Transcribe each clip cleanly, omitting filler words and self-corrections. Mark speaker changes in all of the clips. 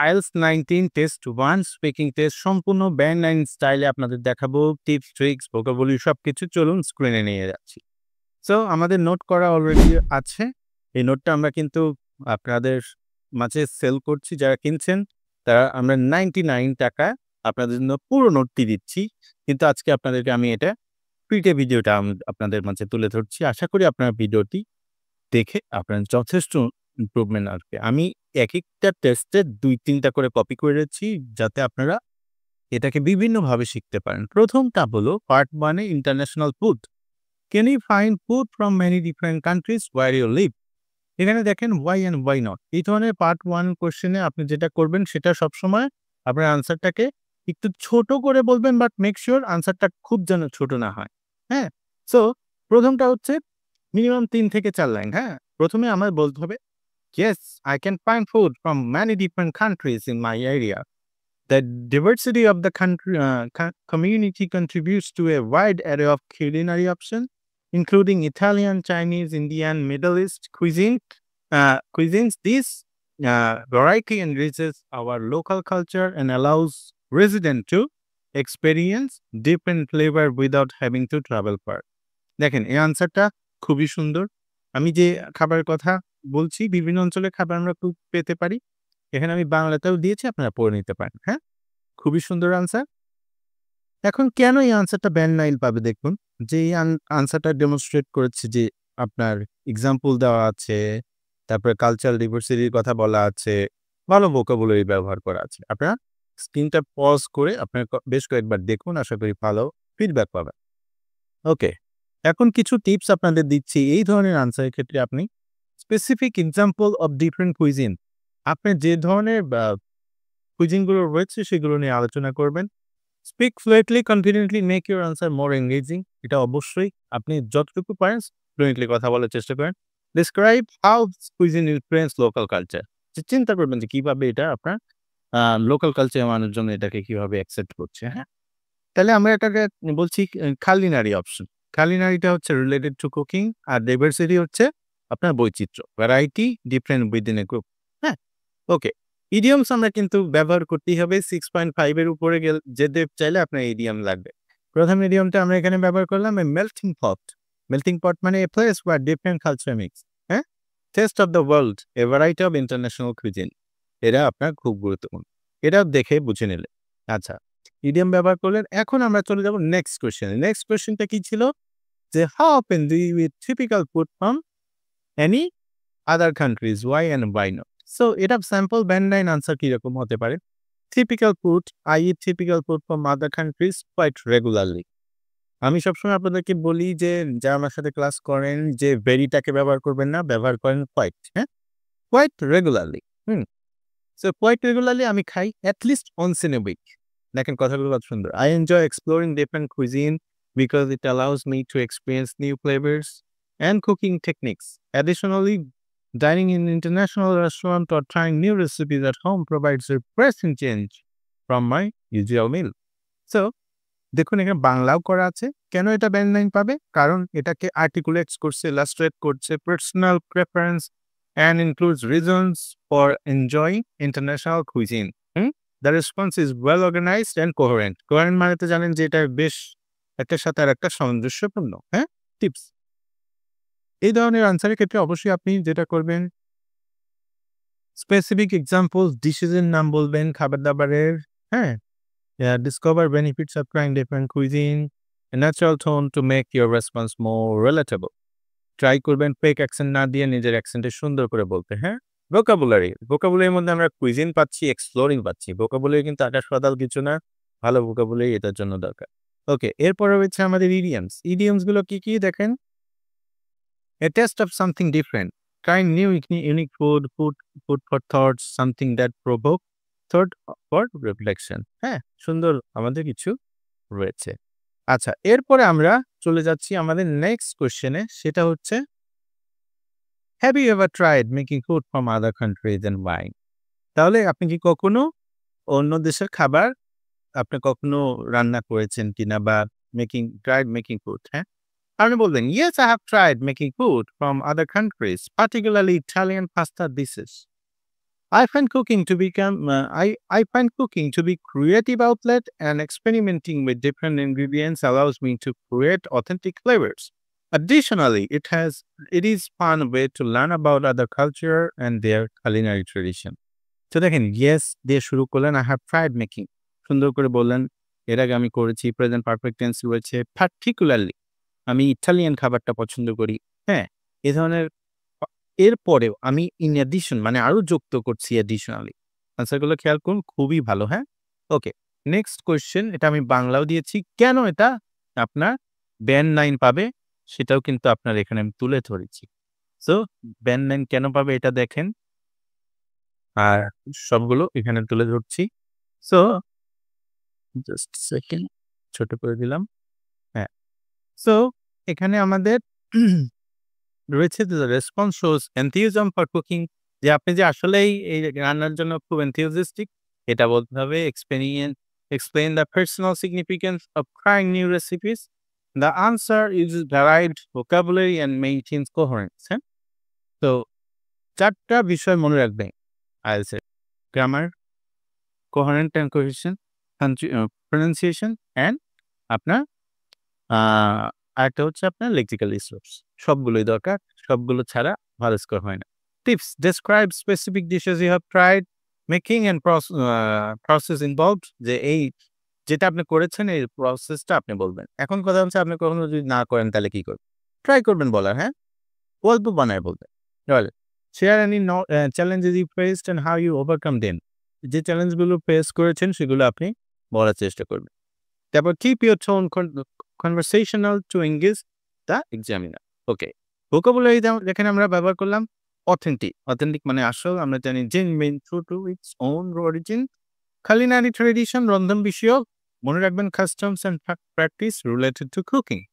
Speaker 1: IELTS 19 test 1 speaking test সম্পূর্ণ band 9 স্টাইলে আপনাদের দেখাবো। টিপস, ট্রিক্স, ভোকাবুলারি সবকিছু চলুন স্ক্রিনে নিয়ে যাচ্ছি। সো আমাদের নোট করা অলরেডি আছে। এই নোটটা আমরা কিন্তু আপনাদের মাঝে সেল করছি। যারা কিনছেন তারা আমরা ৳99 আপনাদের জন্য পুরো নোটটি দিচ্ছি। কিন্তু আজকে আপনাদেরকে আমি এটা ফ্রিতে ভিডিওটা আপনাদের মাঝে তুলে ধরছি। আশা করি আপনারা ভিডিওটি দেখে আপনার যথেষ্ট ইমপ্রুভমেন্ট আসবে। আমি একেকটা টেস্টে ২-৩ টা করে কপি করেছি যাতে আপনারা এটাকে বিভিন্নভাবে শিখতে পারেন। প্রথমটা হলো পার্ট 1 এ international food. Can you find food from many different countries where you live? এখানে দেখেন why and why not এই ধরনের পার্ট 1 কোয়েশ্চেনে আপনি যেটা করবেন সেটা সবসময় আপনার আনসারটাকে একটু ছোট করে বলবেন বাট মেক সিউর আনসারটা খুব যেন ছোট না হয়। হ্যাঁ? সো প্রথমটা হচ্ছে মিনিমাম ৩ থেকে ৪ লাইন, হ্যাঁ? প্রথমে আমার বলতে হবে, "Yes, I can find food from many different countries in my area. The diversity of the country community contributes to a wide array of culinary options, including Italian, Chinese, Indian, Middle East cuisines. This variety enriches our local culture and allows residents to experience different flavor without having to travel far." দেখেন এই আনসারটা খুবই সুন্দর। আমি যে খাবারের কথা বলছি বিভিন্ন অঞ্চলের খাবার আমরা খুব পেতে পারি। এখানে আমি বাংলাতেও দিয়েছি আপনারা পড়ে নিতে পারেন। হ্যাঁ? খুবই সুন্দর আনসার। এখন কেন এই আনসারটা ব্যান্ড 9 পাবে দেখুন। যে এই আনসারটা ডেমনস্ট্রেট করেছে যে আপনার এক্সাম্পল দেওয়া আছে, তারপরে কালচারাল ডাইভার্সিটির কথা বলা আছে, ভালো ভোকাবুলারি ব্যবহার করা আছে। আপনারা স্ক্রিনটা পজ করে আপনারা বেশ কয়েকবার দেখুন, আশা করি ভালো ফিডব্যাক পাবেন। ওকে। এখন কিছু টিপস আপনাদের দিচ্ছি। এই ধরনের আনসারের ক্ষেত্রে আপনি specific example of different cuisine আপনি যে ধরনের কুইজিন গুলো রয়েছে সেগুলো নিয়ে আলোচনা করবেন। Speak fluently, confidently, make your answer more engaging. এটা অবশ্যই আপনি যতটুকু পারেন ফ্লুয়েন্টলি কথা বলার চেষ্টা করেন। Describe how cuisine influence local culture. যে চিন্তা করবেন যে কিভাবে এটা আপনার লোকাল কালচারের মানুষজন এটাকে কিভাবে অ্যাকসেপ্ট করছে, হ্যাঁ? তাহলে আমরা এটাকে বলছি culinary অপশন। culinary-টা হচ্ছে রিলেটেড টু কুকিং আর ডাইভার্সিটি হচ্ছে আপনার বৈচিত্র্য। Variety different within a group. হ্যাঁ? ওকে। ইডিয়মস আমরা কিন্তু ব্যবহার করতেই হবে। 6.5 এর উপরে যেতে চাইলে আপনার ইডিয়ম লাগবে। প্রথম ইডিয়মটা আমরা এখানে ব্যবহার করলাম a melting pot. melting pot মানে a place where different culture mix. হ্যাঁ? Taste of the world, a variety of international cuisine. এরা আপনার খুব গুরুত্বপূর্ণ। এটা দেখে বুঝে নিলেন। আচ্ছা। ইডিয়ম ব্যবহার করলেন। এখন আমরা চলে যাব নেক্সট কোয়েশ্চেনে। নেক্সট কোয়েশ্চেনটা কি ছিল? যে how often do you eat typical food from any other countries? Why and why not? So এটা স্যাম্পল ব্যান্ড 9 আনসার কিরকম হতে পারে? Typical food, I eat typical food from other countries quite regularly. আমি সবসময় আপনাদেরকে বলি যে যারা আমার সাথে ক্লাস করেন যে ভেরিটাকে ব্যবহার করবেন না, ব্যবহার করেন কোয়াইট, হ্যাঁ? Quite regularly. হুম? সো কোয়াইট রেগুলারলি আমি খাই at least once in a week. দেখেন কথাগুলো কত সুন্দর। I enjoy exploring different cuisine because it allows me to experience new flavors and cooking techniques. Additionally, dining in international restaurant or trying new recipes at home provides a refreshing change from my usual meal. So, দেখুন এখানে বাংলাও করা আছে। কেন এটা band 9 পাবে? কারণ এটাকে আর্টিকুলেটস করছে, ইলাস্ট্রেট করছে, personal preference and includes reasons for enjoying international cuisine. The response is well organized and coherent. Coherent মানে তো জানেন যে এটা বেশ একটার সাথে আরেকটা সামঞ্জস্যপূর্ণ। হ্যাঁ? টিপস। এই ধরনের আনসারের ক্ষেত্রে অবশ্যই আপনি যেটা করবেন স্পেসিফিক এক্সাম্পলস, ডিশেস এর নাম বলবেন, খাবার-দাবারের, হ্যাঁ? Discover benefits of trying different cuisine, a natural tone to make your response more relatable. Try করবেন ফেক অ্যাকসেন্ট না দিয়ে নিজের অ্যাকসেন্টে সুন্দর করে বলতে, হ্যাঁ? ভোকাবুলারির মধ্যে আমরা কুইজিন পাচ্ছি, এক্সপ্লোরিং পাচ্ছি। ভোকাবুলারি কিন্তু আকাশ-পাতাল কিছু না। ভালো ভোকাবুলারি এটার জন্য দরকার। ওকে, এরপরে হচ্ছে আমাদের ইডিয়মস। ইডিয়মস গুলো কি দেখেন? A taste of something different. Trying new unique food for thoughts, something that provoke thought for reflection. হ্যাঁ? সুন্দর আমাদের কিছু রয়েছে। আচ্ছা, এরপরে আমরা চলে যাচ্ছি আমাদের নেক্সট কোয়েশ্চেনে। সেটা হচ্ছে Have you ever tried making food from other countries and why? তাহলে আপনি কি কখনো অন্য দেশের খাবার আপনি কখনো রান্না করেছেন কিনা বা tried making food, হ্যাঁ? আপনি বলবেন, Yes, I have tried making food from other countries, particularly Italian pasta dishes. I find cooking to become I find cooking to be creative outlet, and experimenting with different ingredients allows me to create authentic flavors. Additionally, it is fun way to learn about other culture and their culinary tradition. তো দেখেন yes দিয়ে শুরু করলেন, I have tried making. সুন্দর করে বললেন, এর আগে আমি করেছি, প্রেজেন্ট পারফেক্ট টেন্স রয়েছে। পার্টিকুলারলি আমি ইটালিয়ান খাবারটা পছন্দ করি। হ্যাঁ? এ ধরনের আ এরপরেও আমি ইন অ্যাডিশন মানে আরো যুক্ত করছি অ্যাডিশনালি। আনসারগুলো খেয়াল করুন, খুবই ভালো, হ্যাঁ? ওকে। নেক্সট কোয়েশ্চেন, এটা আমি বাংলাও দিয়েছি। কেন এটা আপনার ব্যান্ড 9 পাবে সেটাও কিন্তু আপনার এখানে আমি তুলে ধরেছি। সো ব্যান্ড 9 কেন পাবে এটা দেখেন। আর সবগুলো এখানে তুলে ধরছি। সো জাস্ট সেকেন্ড, ছোট করে দিলাম। হ্যাঁ। সো এখানে আমাদের রয়েছে যে response shows enthusiasm for cooking, যে আপনি যে আসলেই এই রান্নার জন্য খুব enthusiastic এটা বলতে হবে। explain the personal significance of trying new recipes. The answer uses varied vocabulary and maintains coherence. হ্যাঁ? তো ৪ টা বিষয় মনে রাখবেন IELTS এর। Grammar, coherent and cohesion, pronunciation and আপনার আ আরেকটা হচ্ছে আপনার lexical resource। সবগুলোই দরকার। সবগুলো ছাড়া ভালো স্কোর হয় না। Tips: describe specific dishes you have tried making and process involved, যে এই যেটা আপনি করেছেন এই প্রসেসটা আপনি বলবেন। এখন কথা হচ্ছে আপনি কখনো যদি না করেন তাহলে কি করবেন? ট্রাই করবেন বলার, হ্যাঁ? গল্প বানায় বলবেন। তাহলে share any challenges you faced and how you overcome them. যে চ্যালেঞ্জগুলো ফেস করেছেন সেগুলো আপনি বলার চেষ্টা করবেন। তারপর keep your tone conversational to engage the examiner. Okay. vocabulary যেখানে আমরা ব্যবহার করলাম authentic। authentic মানে আসল, আমরা জানি genuine, true to its own origin. culinary tradition রন্ধন বিষয়ক, মনে রাখবেন customs and practice related to cooking।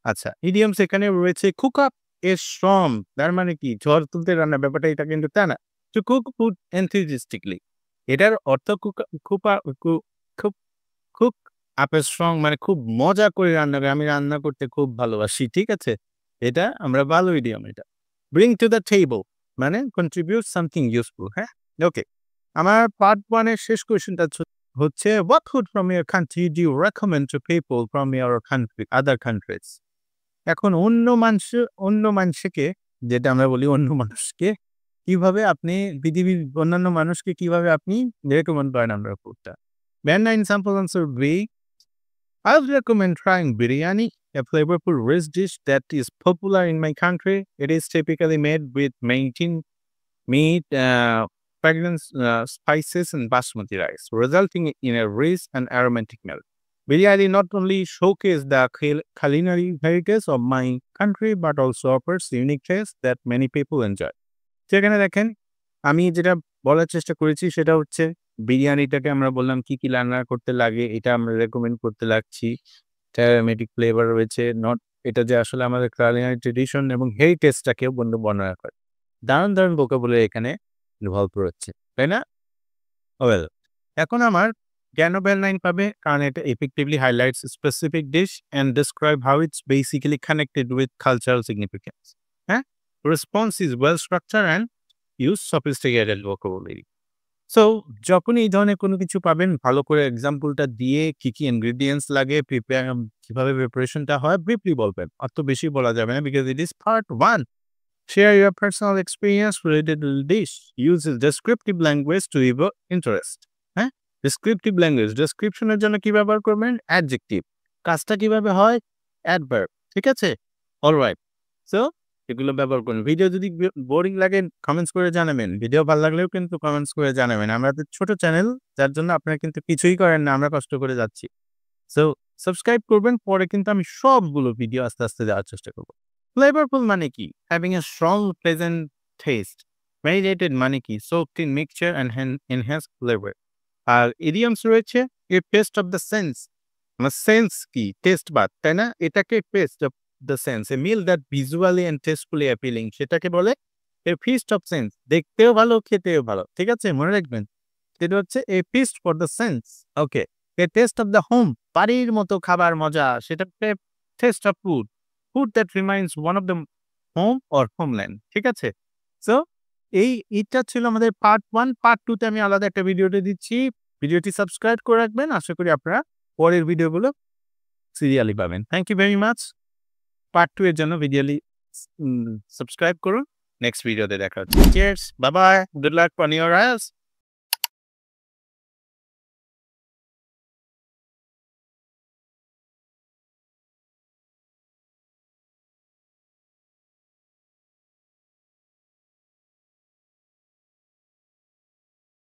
Speaker 1: আচ্ছা, idioms এখানে রয়েছে cook up is from, তার মানে কি ঝড় তুলতে রান্না, ব্যাপারটা এটা কিন্তু তা না। to cook food enthusiastically, এটার অর্থ cook cook up a strong মানে খুব মজা করে রান্না করে। আমি রান্না করতে খুব ভালোবাসি। ঠিক আছে? এটা আমরা ভালো ইডিয়ম এটা। ব্রিং টু দ্য টেবল মানে কন্ট্রিবিউট সামথিং ইউজফুল। হ্যাঁ? ওকে। আমার পার্ট 1 এর শেষ কোয়েশ্চেনটা হচ্ছে what food from your country do you recommend to people from your country, other countries? এখন অন্য মানুষকে, যেটা আমরা বলি অন্য মানুষকে কিভাবে আপনি পৃথিবীর অন্যান্য মানুষকে কিভাবে আপনি রেকমেন্ড করেন আমরা ফুডটা? Band 9 sample answer B. I would recommend trying biryani, a flavorful rich dish that is popular in my country. It is typically made with maintained meat, fragrance, spices, and basmati rice, resulting in a rich and aromatic meal. Biryani not only showcases the culinary heritage of my country, but also offers unique taste that many people enjoy. সেখানে দেখেন, আমি যেটা বলার চেষ্টা করেছি সেটা হচ্ছে বিরিয়ানিটাকে আমরা বললাম কি, কি রান্না করতে লাগে এটা আমরা রেকমেন্ড করতে লাগছি। অ্যারোমেটিক ফ্লেভার রয়েছে, নট এটা যে আসলে আমাদের কালিনারি ট্র্যাডিশন এবং হেরিটেজটাকেও বর্ণনা করে। দারুণ, দারুণ vocabulary এখানে ইনভলভ রয়েছে। তাই না? ওয়েল, এখন আমার কেন বেল 9 পাবে? কারণ এটা effectively highlights a specific dish and describe how it's basically connected with cultural significance. হ্যাঁ? Response is well structured and use sophisticated vocabulary. So যখনই এই ধরনের কোনো কিছু পাবেন, ভালো করে এক্সাম্পলটা দিয়ে কি, কি ইনগ্রিডিয়েন্টস লাগে, কিভাবে প্রিপারেশনটা হয় ব্রিফলি বলবেন। অত বেশি বলা যাবে না, because it is part 1. Share your personal experience related to the dish. Use descriptive language to evoke interest. হ্যাঁ? Descriptive language, ডেসক্রিপশনের জন্য কি ব্যবহার করবেন? অ্যাডজেক্টিভ। কাজটা কিভাবে হয়? অ্যাডভার্ব। ঠিক আছে? অলরাইট। সো এগুলো ব্যবহার করুন। ভিডিও যদি বোরিং লাগে কমেন্টস করে জানাবেন। ভিডিও ভালো লাগলেও কিন্তু কমেন্টস করে জানাবেন। আমাদের ছোট চ্যানেল, যার জন্য আপনারা কিন্তু কিছুই করেন না, আমরা কষ্ট করে যাচ্ছি। সো সাবস্ক্রাইব করবেন, পরে কিন্তু আমি সবগুলো ভিডিও আস্তে, আস্তে দেওয়ার চেষ্টা করব। ফ্লেভারফুল মানে কি? Having a strong pleasant taste. Variegated মানে কি? Soaked in mixture and enhance flavour. আর ইডিয়মস রয়েছে a taste of the sense. আমার সেন্স কি? টেস্ট বাদ, তাই না? এটাকে taste of the sense, a meal that visually and tastefully appealing, সেটাকে বলে এ ফিস্ট অফ সেন্স। দেখতেও ভালো, খেতেও ভালো। ঠিক আছে? মনে রাখবেন। এটা হচ্ছে a feast for the sense. Okay. A taste of the home, বাড়ির মতো খাবার মজা, সেটাকে taste of food, food that reminds one of the home or homeland. ঠিক আছে? সো এইটা ছিল আমাদের পার্ট 1। পার্ট 2 তে আমি আলাদা একটা ভিডিওতে দিচ্ছি। ভিডিওটি সাবস্ক্রাইব করে রাখবেন। আশা করি আপনারা পরের ভিডিওগুলো সিরিয়ালি পাবেন। Thank you very much. Part 2 এর জন্য সাবস্ক্রাইব করুন। নেক্সট ভিডিওতে দেখা হচ্ছে। Cheers, bye bye, good luck on your IELTS.